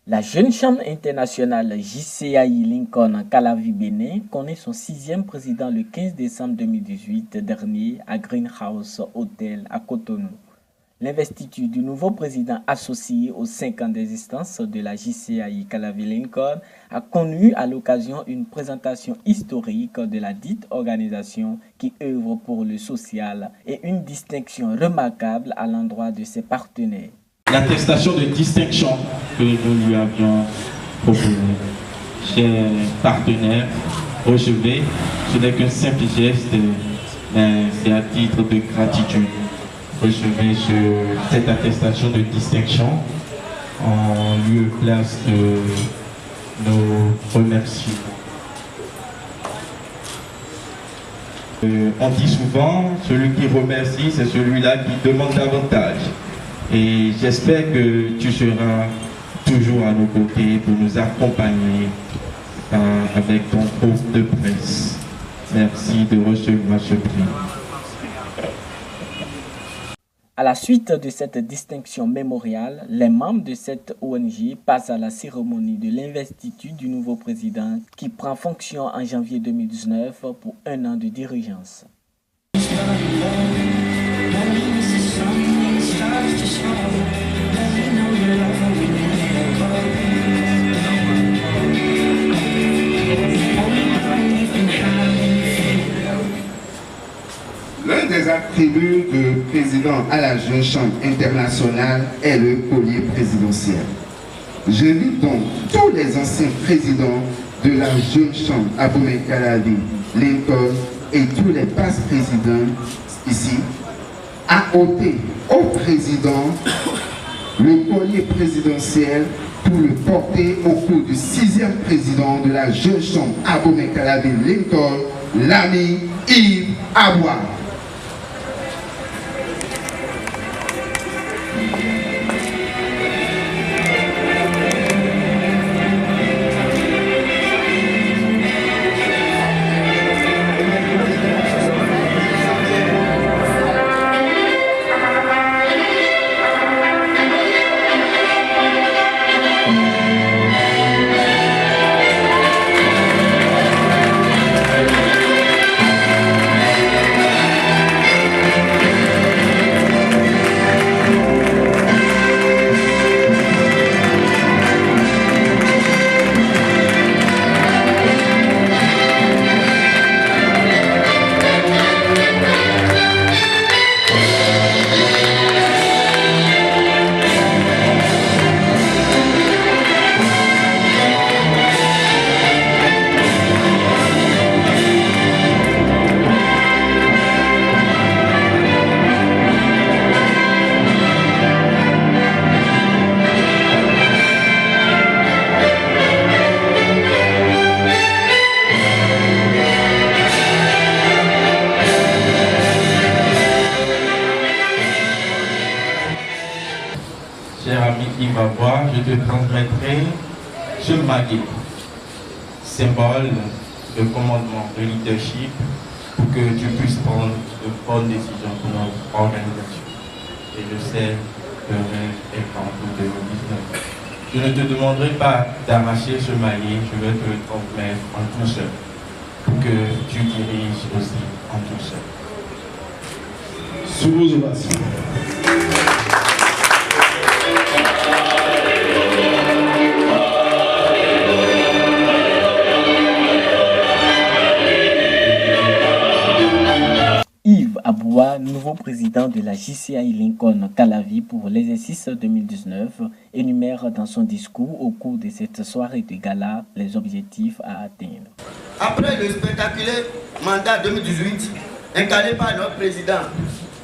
La jeune chambre internationale JCAI Lincoln Calavi Bénin connaît son 6e président le 15 décembre 2018 dernier à Greenhouse Hotel à Cotonou. L'investiture du nouveau président associé aux 5 ans d'existence de la JCAI Calavi Lincoln a connu à l'occasion une présentation historique de la dite organisation qui œuvre pour le social et une distinction remarquable à l'endroit de ses partenaires. L'attestation de distinction que nous lui avions proposée, chers partenaires, recevez, ce n'est qu'un simple geste, mais c'est à titre de gratitude. Recevez cette attestation de distinction en lieu et place de nos remerciements. On dit souvent, celui qui remercie, c'est celui-là qui demande davantage. Et j'espère que tu seras toujours à nos côtés pour nous accompagner avec ton groupe de presse. Merci de recevoir ce prix. À la suite de cette distinction mémoriale, les membres de cette ONG passent à la cérémonie de l'investiture du nouveau président qui prend fonction en janvier 2019 pour 1 an de dirigeance. L'un des attributs de président à la jeune chambre internationale est le collier présidentiel. J'invite donc tous les anciens présidents de la jeune chambre Abomey Calavi Lincoln et tous les past présidents ici à ôter au président le collier présidentiel pour le porter au cou du 6e président de la jeune chambre Abomey Calavi Lincoln, l'ami Yves Aboua. Cher ami Yves Aboua, je te transmettrai ce maillet, symbole de commandement, de leadership, pour que tu puisses prendre de bonnes décisions pour notre organisation. Et je sais que le rêve est grand pour 2019. Je ne te demanderai pas d'arracher ce maillet, je vais te le transmettre en tout seul, pour que tu diriges aussi en tout seul. Sous vos ovations. Yves Aboua, nouveau président de la JCAI Lincoln Calavi pour l'exercice 2019, énumère dans son discours au cours de cette soirée de gala les objectifs à atteindre. Après le spectaculaire mandat 2018, incarné par notre président,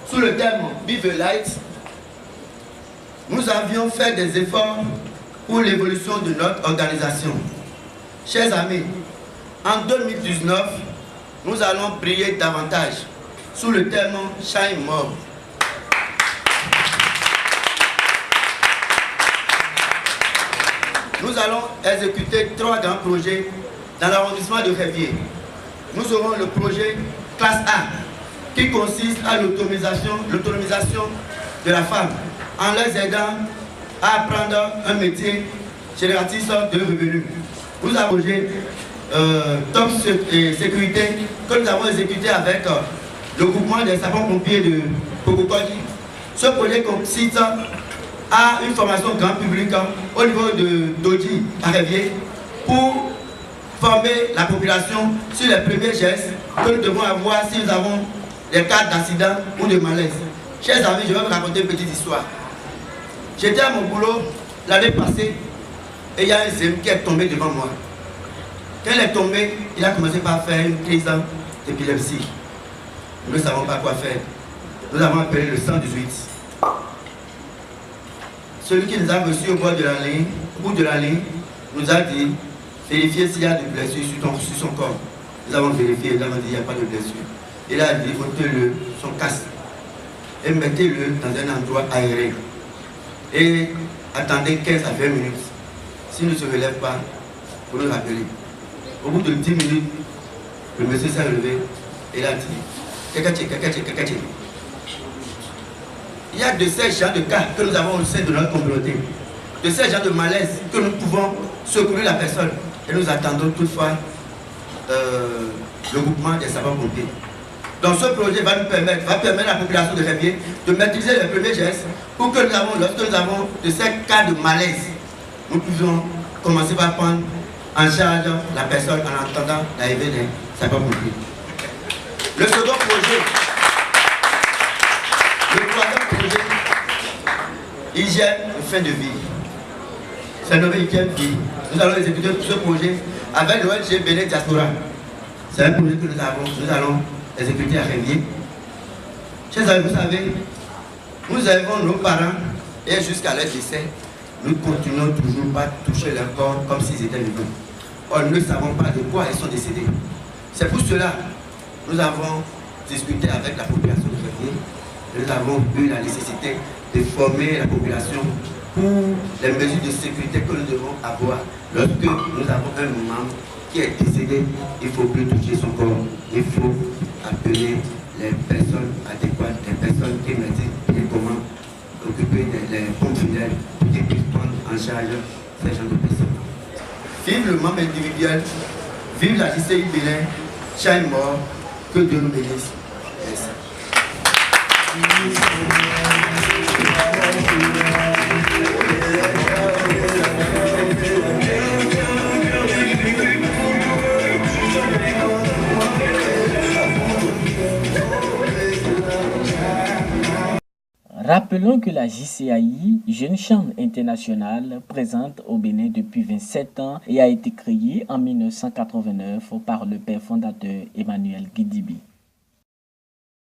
sous le thème Be the Light, nous avions fait des efforts pour l'évolution de notre organisation. Chers amis, en 2019, nous allons briller davantage sous le thème Shine More. Nous allons exécuter 3 grands projets dans l'arrondissement de Révier. Nous aurons le projet classe A, qui consiste à l'autonomisation de la femme en les aidant à apprendre un métier générateur de revenus. Nous avons projet Top Sécurité que nous avons exécuté avec le groupement des sapeurs-pompiers de Pokokoli. Ce projet consiste à une formation grand public au niveau de Dodji à Révier pour former la population sur les premiers gestes que nous devons avoir si nous avons des cas d'accident ou de malaise. Chers amis, je vais vous raconter une petite histoire. J'étais à mon boulot l'année passée et il y a un zème qui est tombé devant moi. Quand il est tombé, il a commencé par faire une crise d'épilepsie. Nous ne savons pas quoi faire. Nous avons appelé le 118. Celui qui nous a reçus au bout de la ligne, nous a dit vérifier s'il y a des blessures sur son corps. Nous avons vérifié, nous avons dit il n'y a pas de blessure. Il a dit ôtez-le son casque et mettez-le dans un endroit aéré. Et attendez 15 à 20 minutes. S'il ne se relève pas, vous nous rappelez. Au bout de 10 minutes, le monsieur s'est relevé et il a dit Kakaché. Il y a de ces genres de cas que nous avons au sein de notre communauté, de ces genres de malaise que nous pouvons secourir la personne. Et nous attendons toutefois le groupement des sapeurs-pompiers. Donc ce projet va permettre à la population de Révier de maîtriser les premiers gestes pour que lorsque nous avons de ces cas de malaise, nous pouvons commencer par prendre en charge la personne en attendant l'arrivée des sapeurs-pompiers. Le second projet, le troisième projet, hygiène de fin de vie. C'est notre hygiène de vie. Nous allons exécuter ce projet avec l'ONG Béné Diaspora. C'est un projet que nous allons exécuter à Révier. Chers amis, vous savez, nous avons nos parents et jusqu'à leur décès, nous continuons toujours pas toucher leur corps comme s'ils étaient vivants. Or, nous ne savons pas de quoi ils sont décédés. C'est pour cela que nous avons discuté avec la population de Révier. Nous avons eu la nécessité de former la population pour les mesures de sécurité que nous devons avoir. Lorsque nous avons un membre qui est décédé, il ne faut plus toucher son corps. Il faut appeler les personnes adéquates, les personnes qui maîtrisent comment occuper les pompes funèbres pour qu'ils puissent prendre en charge ces gens de personnes. Vive le membre individuel, vive la JCI Bénin, chaque mort, que Dieu nous bénisse. Merci. Rappelons que la JCAI, Jeune Chambre Internationale, présente au Bénin depuis 27 ans et a été créée en 1989 par le père fondateur Emmanuel Guidibi.